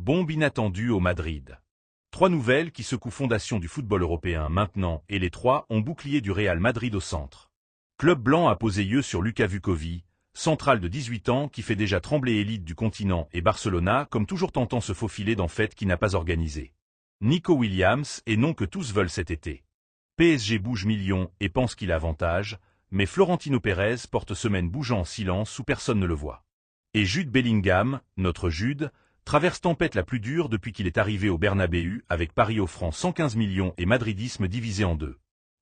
Bombe inattendue au Madrid. 3 nouvelles qui secouent fondation du football européen maintenant et les 3 ont bouclier du Real Madrid au centre. Club blanc a posé yeux sur Luka Vukovic, central de 18 ans qui fait déjà trembler élite du continent et Barcelona comme toujours tentant se faufiler dans fête qui n'a pas organisé. Nico Williams et non que tous veulent cet été. PSG bouge millions et pense qu'il a avantage, mais Florentino Pérez porte semaine bougeant en silence où personne ne le voit. Et Jude Bellingham, notre Jude, traverse tempête la plus dure depuis qu'il est arrivé au Bernabéu avec Paris offrant 115 millions et madridisme divisé en deux.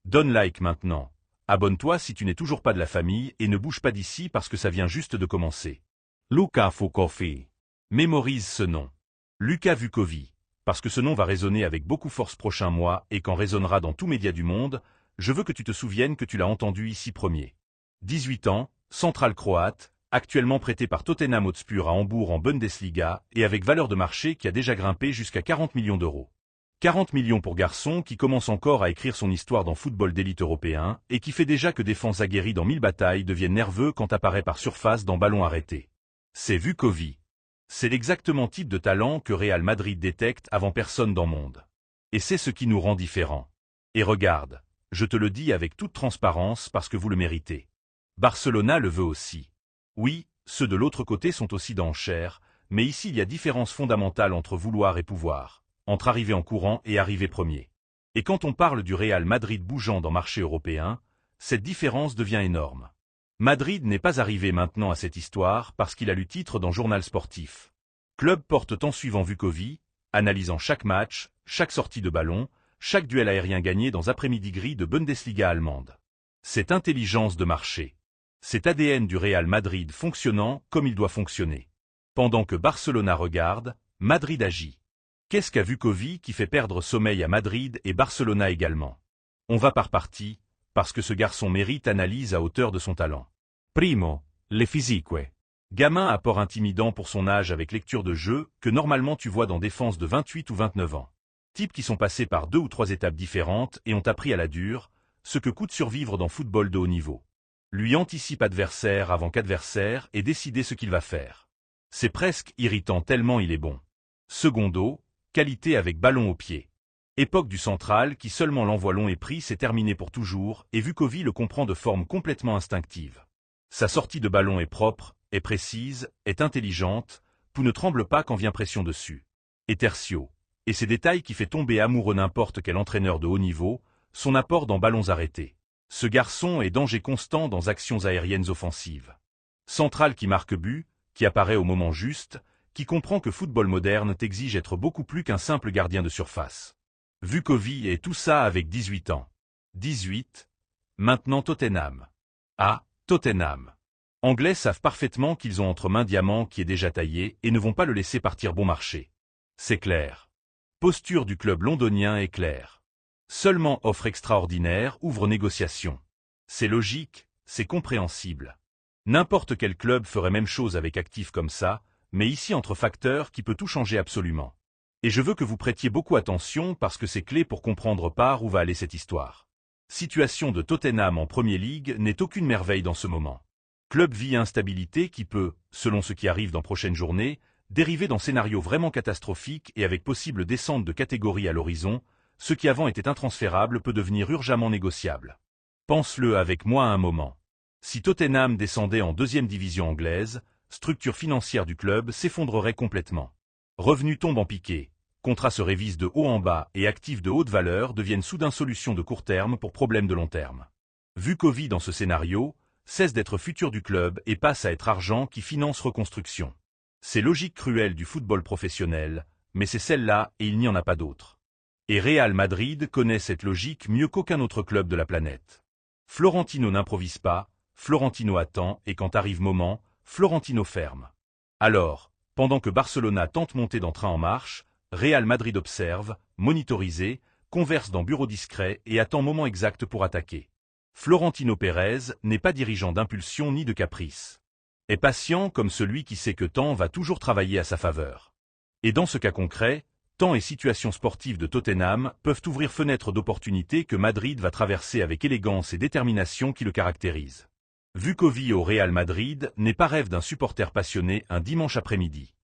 Donne like maintenant. Abonne-toi si tu n'es toujours pas de la famille et ne bouge pas d'ici parce que ça vient juste de commencer. Luka Vukovic. Mémorise ce nom. Luka Vukovic. Parce que ce nom va résonner avec beaucoup force prochains mois et quand résonnera dans tous médias du monde, je veux que tu te souviennes que tu l'as entendu ici premier. 18 ans, central croate, actuellement prêté par Tottenham Hotspur à Hambourg en Bundesliga et avec valeur de marché qui a déjà grimpé jusqu'à 40 millions d'euros. 40 millions pour garçon qui commence encore à écrire son histoire dans football d'élite européen et qui fait déjà que défense aguerrie dans 1000 batailles deviennent nerveux quand apparaît par surface dans ballon arrêté. C'est Vukovic. C'est l'exactement type de talent que Real Madrid détecte avant personne dans le monde. Et c'est ce qui nous rend différents. Et regarde, je te le dis avec toute transparence parce que vous le méritez. Barcelona le veut aussi. Oui, ceux de l'autre côté sont aussi dans chair, mais ici il y a différence fondamentale entre vouloir et pouvoir, entre arriver en courant et arriver premier. Et quand on parle du Real Madrid bougeant dans le marché européen, cette différence devient énorme. Madrid n'est pas arrivé maintenant à cette histoire parce qu'il a lu titre dans Journal Sportif. Club porte temps suivant Vukovic, analysant chaque match, chaque sortie de ballon, chaque duel aérien gagné dans après-midi gris de Bundesliga allemande. Cette intelligence de marché. Cet ADN du Real Madrid fonctionnant comme il doit fonctionner. Pendant que Barcelona regarde, Madrid agit. Qu'est-ce qu'a Vukovic qui fait perdre sommeil à Madrid et Barcelona également? On va par partie, parce que ce garçon mérite analyse à hauteur de son talent. Primo, le physique. Gamin à port intimidant pour son âge avec lecture de jeu que normalement tu vois dans défense de 28 ou 29 ans. Types qui sont passés par 2 ou 3 étapes différentes et ont appris à la dure, ce que coûte survivre dans football de haut niveau. Lui anticipe adversaire avant qu'adversaire et décider ce qu'il va faire. C'est presque irritant tellement il est bon. Secondo, qualité avec ballon au pied. Époque du central qui seulement l'envoi long et pris c'est terminé pour toujours et Vukovic le comprend de forme complètement instinctive. Sa sortie de ballon est propre, est précise, est intelligente, tout ne tremble pas quand vient pression dessus. Et tertio. Et ces détails qui fait tomber amoureux n'importe quel entraîneur de haut niveau, son apport dans ballons arrêtés. Ce garçon est danger constant dans actions aériennes offensives. Central qui marque but, qui apparaît au moment juste, qui comprend que football moderne t'exige être beaucoup plus qu'un simple gardien de surface. Vukovic est tout ça avec 18 ans. 18. Maintenant Tottenham. Ah, Tottenham. Anglais savent parfaitement qu'ils ont entre mains diamant qui est déjà taillé et ne vont pas le laisser partir bon marché. C'est clair. Posture du club londonien est claire. Seulement offre extraordinaire ouvre négociation. C'est logique, c'est compréhensible. N'importe quel club ferait même chose avec actifs comme ça, mais ici entre facteurs qui peut tout changer absolument. Et je veux que vous prêtiez beaucoup attention parce que c'est clé pour comprendre par où va aller cette histoire. Situation de Tottenham en Premier League n'est aucune merveille dans ce moment. Club vit instabilité qui peut, selon ce qui arrive dans prochaine journée, dériver dans scénario vraiment catastrophique et avec possible descente de catégorie à l'horizon, ce qui avant était intransférable peut devenir urgemment négociable. Pense-le avec moi un moment. Si Tottenham descendait en 2e division anglaise, structure financière du club s'effondrerait complètement. Revenus tombent en piqué, contrats se révisent de haut en bas et actifs de haute valeur deviennent soudain solutions de court terme pour problèmes de long terme. Vukovic dans ce scénario, cesse d'être futur du club et passe à être argent qui finance reconstruction. C'est logique cruelle du football professionnel, mais c'est celle-là et il n'y en a pas d'autre. Et Real Madrid connaît cette logique mieux qu'aucun autre club de la planète. Florentino n'improvise pas, Florentino attend et quand arrive moment, Florentino ferme. Alors, pendant que Barcelona tente monter dans train en marche, Real Madrid observe, monitorisé, converse dans bureau discret et attend moment exact pour attaquer. Florentino Pérez n'est pas dirigeant d'impulsion ni de caprice. Est patient comme celui qui sait que temps va toujours travailler à sa faveur. Et dans ce cas concret, temps et situation sportive de Tottenham peuvent ouvrir fenêtre d'opportunités que Madrid va traverser avec élégance et détermination qui le caractérisent. Vukovic au Real Madrid n'est pas rêve d'un supporter passionné un dimanche après-midi.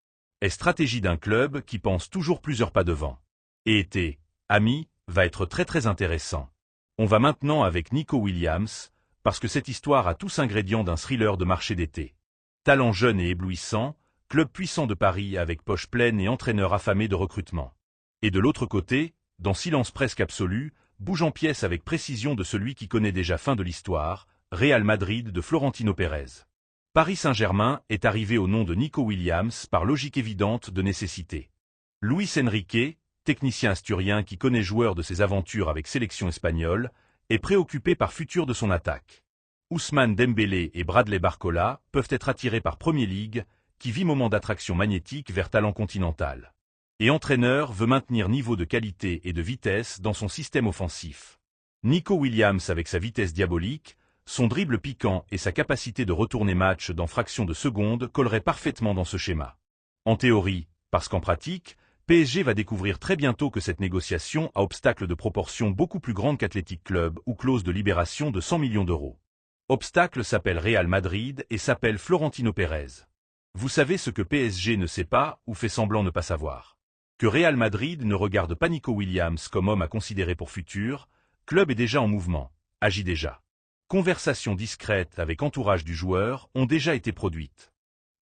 Est stratégie d'un club qui pense toujours plusieurs pas devant. Et été, amis, va être très intéressant. On va maintenant avec Nico Williams, parce que cette histoire a tous ingrédients d'un thriller de marché d'été. Talent jeune et éblouissant, club puissant de Paris avec poche pleine et entraîneur affamé de recrutement. Et de l'autre côté, dans silence presque absolu, bouge en pièces avec précision de celui qui connaît déjà fin de l'histoire, Real Madrid de Florentino Pérez. Paris Saint-Germain est arrivé au nom de Nico Williams par logique évidente de nécessité. Luis Enrique, technicien asturien qui connaît joueur de ses aventures avec sélection espagnole, est préoccupé par futur de son attaque. Ousmane Dembélé et Bradley Barcola peuvent être attirés par Premier League, qui vit moment d'attraction magnétique vers talent continental. Et entraîneur veut maintenir niveau de qualité et de vitesse dans son système offensif. Nico Williams avec sa vitesse diabolique, son dribble piquant et sa capacité de retourner match dans fraction de seconde colleraient parfaitement dans ce schéma. En théorie, parce qu'en pratique, PSG va découvrir très bientôt que cette négociation a obstacle de proportion beaucoup plus grande qu'Athletic Club ou clause de libération de 100 millions d'euros. Obstacle s'appelle Real Madrid et s'appelle Florentino Pérez. Vous savez ce que PSG ne sait pas ou fait semblant ne pas savoir. Que Real Madrid ne regarde pas Nico Williams comme homme à considérer pour futur, club est déjà en mouvement, agit déjà. Conversations discrètes avec entourage du joueur ont déjà été produites.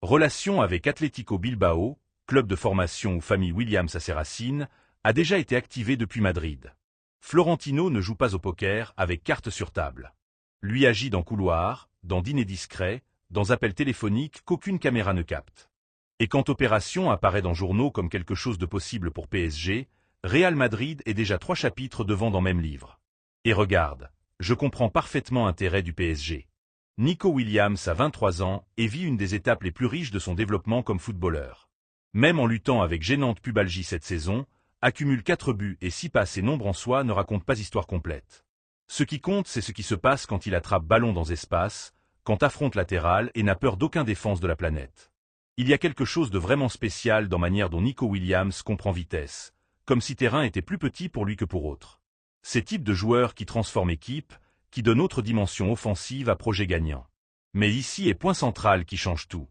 Relation avec Atlético Bilbao, club de formation où famille Williams a ses racines, a déjà été activée depuis Madrid. Florentino ne joue pas au poker avec carte sur table. Lui agit dans couloir, dans dîner discret, dans appels téléphoniques qu'aucune caméra ne capte. Et quand opération apparaît dans journaux comme quelque chose de possible pour PSG, Real Madrid est déjà 3 chapitres devant dans même livre. Et regarde, je comprends parfaitement l'intérêt du PSG. Nico Williams a 23 ans et vit une des étapes les plus riches de son développement comme footballeur. Même en luttant avec gênante pubalgie cette saison, accumule 4 buts et 6 passes et nombre en soi ne raconte pas histoire complète. Ce qui compte, c'est ce qui se passe quand il attrape ballon dans espace, quand affronte latéral et n'a peur d'aucun défense de la planète. Il y a quelque chose de vraiment spécial dans la manière dont Nico Williams comprend vitesse, comme si terrain était plus petit pour lui que pour autre. Ces types de joueurs qui transforment équipe, qui donnent autre dimension offensive à projet gagnant. Mais ici est point central qui change tout.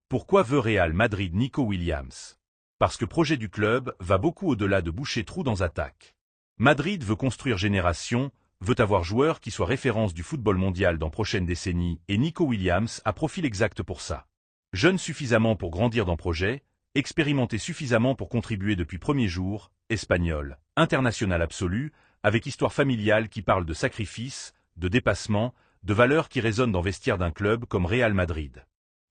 Pourquoi veut Real Madrid Nico Williams? Parce que projet du club va beaucoup au-delà de boucher trous dans attaque. Madrid veut construire génération, veut avoir joueur qui soit référence du football mondial dans prochaine décennie et Nico Williams a profil exact pour ça. Jeune suffisamment pour grandir dans projet, expérimenté suffisamment pour contribuer depuis premier jour, espagnol, international absolu, avec histoire familiale qui parle de sacrifice, de dépassement, de valeurs qui résonnent dans vestiaire d'un club comme Real Madrid.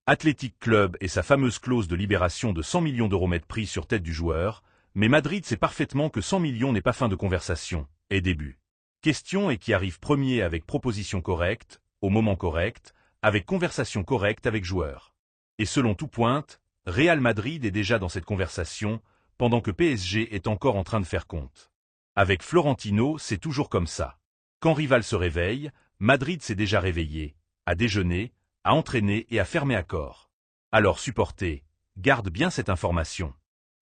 Athletic Club et sa fameuse clause de libération de 100 millions d'euros mettent prise sur tête du joueur, mais Madrid sait parfaitement que 100 millions n'est pas fin de conversation, et début. Question et qui arrive premier avec proposition correcte, au moment correct, avec conversation correcte avec joueur. Et selon tout pointe, Real Madrid est déjà dans cette conversation, pendant que PSG est encore en train de faire compte. Avec Florentino, c'est toujours comme ça. Quand rival se réveille, Madrid s'est déjà réveillé, à déjeuner, à entraîner et à fermer à corps. Alors supporter, garde bien cette information.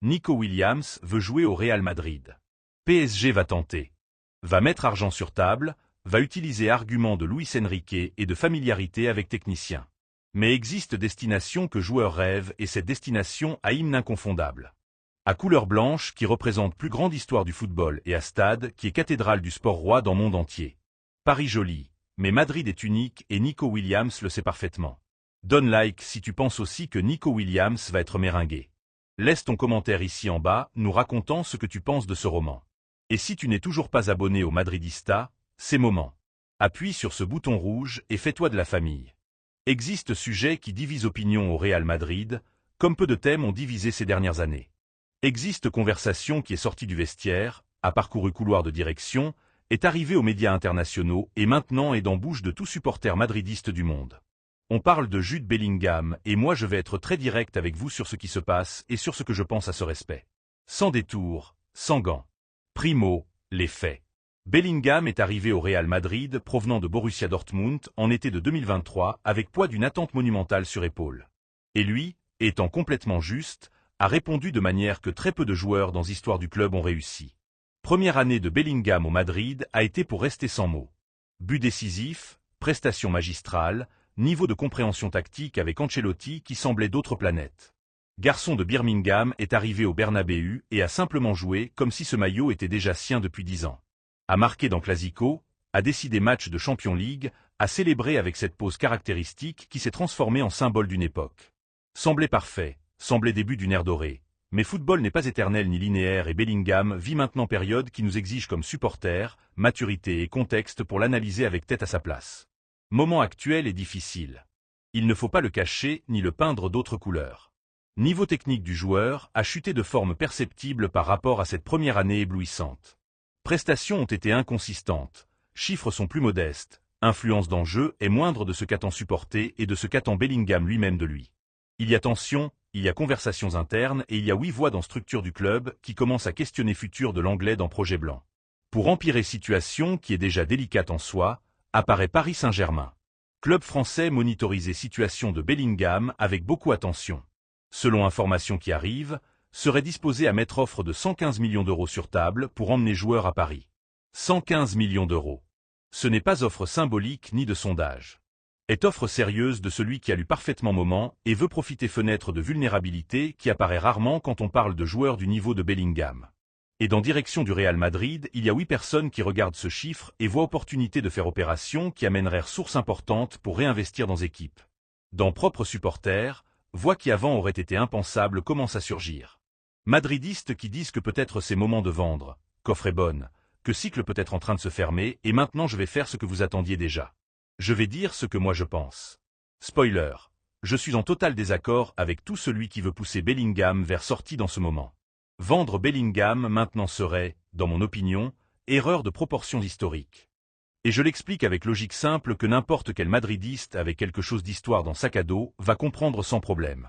Nico Williams veut jouer au Real Madrid. PSG va tenter. Va mettre argent sur table, va utiliser arguments de Luis Enrique et de familiarité avec technicien. Mais existe destination que joueur rêve et cette destination a hymne inconfondable. À couleur blanche qui représente plus grande histoire du football et à stade qui est cathédrale du sport roi dans le monde entier. Paris joli, mais Madrid est unique et Nico Williams le sait parfaitement. Donne like si tu penses aussi que Nico Williams va être méringué. Laisse ton commentaire ici en bas nous racontant ce que tu penses de ce roman. Et si tu n'es toujours pas abonné au Madridista, c'est moment. Appuie sur ce bouton rouge et fais-toi de la famille. Existe sujet qui divise opinion au Real Madrid, comme peu de thèmes ont divisé ces dernières années. Existe conversation qui est sortie du vestiaire, a parcouru couloir de direction, est arrivée aux médias internationaux et maintenant est dans bouche de tout supporter madridiste du monde. On parle de Jude Bellingham et moi je vais être très direct avec vous sur ce qui se passe et sur ce que je pense à ce respect. Sans détour, sans gants. Primo, les faits. Bellingham est arrivé au Real Madrid provenant de Borussia Dortmund en été de 2023 avec poids d'une attente monumentale sur épaule. Et lui, étant complètement juste, a répondu de manière que très peu de joueurs dans l'histoire du club ont réussi. Première année de Bellingham au Madrid a été pour rester sans mots. But décisif, prestation magistrale, niveau de compréhension tactique avec Ancelotti qui semblait d'autres planètes. garçon de Birmingham, est arrivé au Bernabéu et a simplement joué comme si ce maillot était déjà sien depuis 10 ans. A marqué dans Clasico, a décidé match de Champions League, a célébré avec cette pose caractéristique qui s'est transformée en symbole d'une époque. Semblait parfait, semblait début d'une ère dorée. Mais football n'est pas éternel ni linéaire et Bellingham vit maintenant période qui nous exige comme supporters, maturité et contexte pour l'analyser avec tête à sa place. Moment actuel et difficile. Il ne faut pas le cacher ni le peindre d'autres couleurs. Niveau technique du joueur a chuté de forme perceptible par rapport à cette première année éblouissante. Prestations ont été inconsistantes, chiffres sont plus modestes, influence dans le jeu est moindre de ce qu'attend supporter et de ce qu'attend Bellingham lui-même de lui. Il y a tension, il y a conversations internes et il y a 8 voix dans structure du club qui commencent à questionner futur de l'anglais dans Projet Blanc. Pour empirer situation qui est déjà délicate en soi, apparaît Paris Saint-Germain. Club français monitorisé situation de Bellingham avec beaucoup attention. Selon informations qui arrivent, serait disposé à mettre offre de 115 millions d'euros sur table pour emmener joueur à Paris. 115 millions d'euros. Ce n'est pas offre symbolique ni de sondage. Est offre sérieuse de celui qui a lu parfaitement moment et veut profiter fenêtre de vulnérabilité qui apparaît rarement quand on parle de joueurs du niveau de Bellingham. Et dans direction du Real Madrid, il y a 8 personnes qui regardent ce chiffre et voient opportunité de faire opération qui amènerait ressources importantes pour réinvestir dans équipe. Dans propres supporters, voix qui avant auraient été impensables commencent à surgir. Madridistes qui disent que peut-être c'est moment de vendre, qu'offre est bonne, que cycle peut être en train de se fermer et maintenant je vais faire ce que vous attendiez déjà. Je vais dire ce que moi je pense. Spoiler, je suis en total désaccord avec tout celui qui veut pousser Bellingham vers sortie dans ce moment. Vendre Bellingham maintenant serait, dans mon opinion, erreur de proportions historiques. Et je l'explique avec logique simple que n'importe quel madridiste avec quelque chose d'histoire dans sac à dos va comprendre sans problème.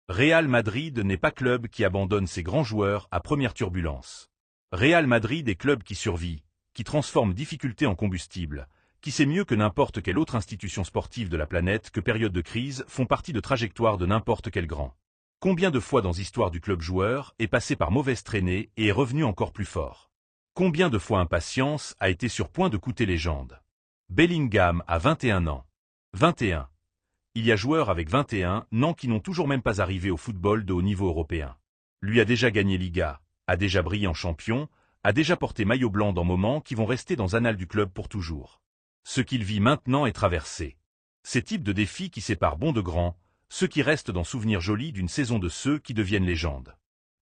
Real Madrid n'est pas club qui abandonne ses grands joueurs à première turbulence. Real Madrid est club qui survit, qui transforme difficulté en combustible, qui sait mieux que n'importe quelle autre institution sportive de la planète que périodes de crise font partie de trajectoire de n'importe quel grand. Combien de fois dans l'histoire du club joueur est passé par mauvaise traînée et est revenu encore plus fort? Combien de fois impatience a été sur point de coûter légende? Bellingham a 21 ans. 21. Il y a joueurs avec 21 ans qui n'ont toujours même pas arrivé au football de haut niveau européen. Lui a déjà gagné Liga, a déjà brillé en champion, a déjà porté maillot blanc dans moments qui vont rester dans annales du club pour toujours. Ce qu'il vit maintenant est traversé. Ces types de défis qui séparent bons de grands, ceux qui restent dans souvenir joli d'une saison de ceux qui deviennent légendes.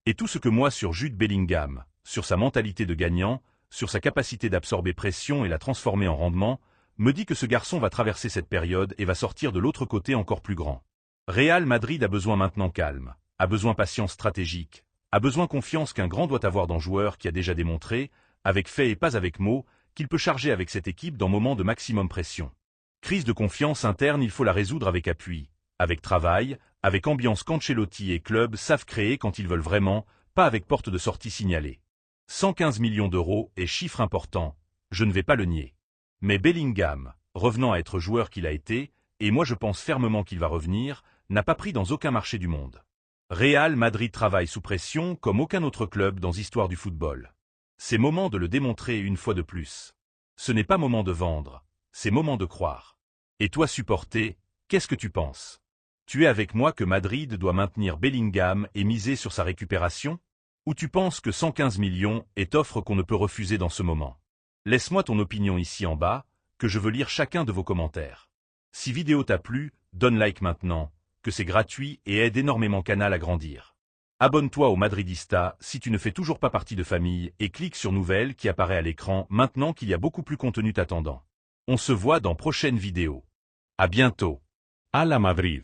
Et tout ce que moi sur Jude Bellingham, sur sa mentalité de gagnant, sur sa capacité d'absorber pression et la transformer en rendement, me dit que ce garçon va traverser cette période et va sortir de l'autre côté encore plus grand. Real Madrid a besoin maintenant calme, a besoin patience stratégique, a besoin confiance qu'un grand doit avoir dans joueur qui a déjà démontré, avec fait et pas avec mots, qu'il peut charger avec cette équipe dans moments de maximum pression. Crise de confiance interne, il faut la résoudre avec appui, avec travail, avec ambiance qu'Ancelotti et club savent créer quand ils veulent vraiment, pas avec porte de sortie signalée. 115 millions d'euros est chiffre important, je ne vais pas le nier. Mais Bellingham, revenant à être joueur qu'il a été, et moi je pense fermement qu'il va revenir, n'a pas pris dans aucun marché du monde. Real Madrid travaille sous pression comme aucun autre club dans l'histoire du football. C'est moment de le démontrer une fois de plus. Ce n'est pas moment de vendre, c'est moment de croire. Et toi supporter, qu'est-ce que tu penses? Tu es avec moi que Madrid doit maintenir Bellingham et miser sur sa récupération? Ou tu penses que 115 millions est offre qu'on ne peut refuser dans ce moment? Laisse-moi ton opinion ici en bas, que je veux lire chacun de vos commentaires. Si vidéo t'a plu, donne like maintenant, que c'est gratuit et aide énormément Canal à grandir. Abonne-toi au Madridista si tu ne fais toujours pas partie de famille et clique sur Nouvelles qui apparaît à l'écran maintenant qu'il y a beaucoup plus contenu t'attendant. On se voit dans prochaine vidéo. À bientôt. À la Madrid.